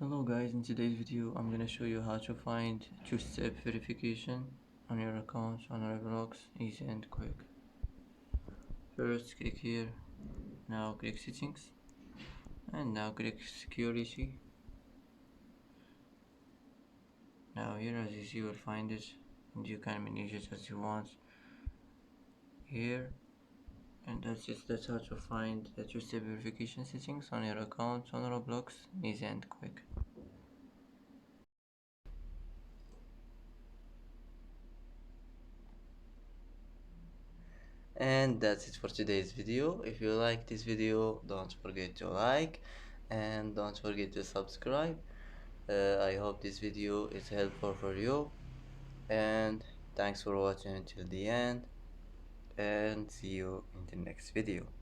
Hello guys, in today's video I'm gonna show you how to find two-step verification on your account on Roblox, easy and quick. First click here, now click settings, and now click security. Now here as you see you will find it, and you can manage it as you want here. And that's it, that's how to find the two-step verification settings on your account on Roblox, easy and quick. And that's it for today's video. If you like this video, don't forget to like and don't forget to subscribe. I hope this video is helpful for you, and thanks for watching until the end, and see you in the next video.